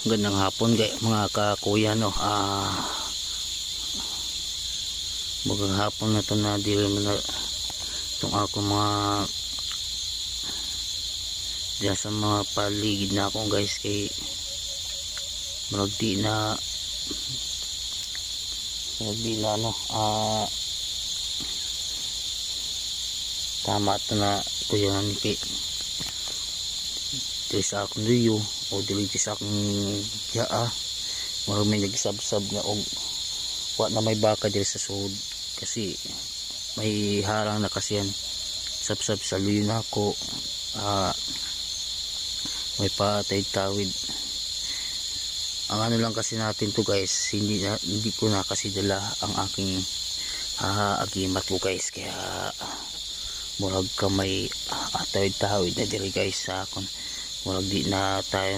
Gandang hapon mga kakuya no. Magang hapon na to na dili man na itong ako mga diyan sa mga paligid na ako guys, kay maragdi na no, tama to na kuya nga ni dili sa akong liyo o dili sa akong yaa, marag may nagsabsab na og wa na may baka dili sa suod kasi may harang na kasi yan, sabsab sa liyo na ako. May patay tawid. Ang ano lang kasi natin to guys, hindi ko na kasi dala ang aking agimat ko guys, kaya murag ka may tawid na dili guys sa akon, murag di na tayo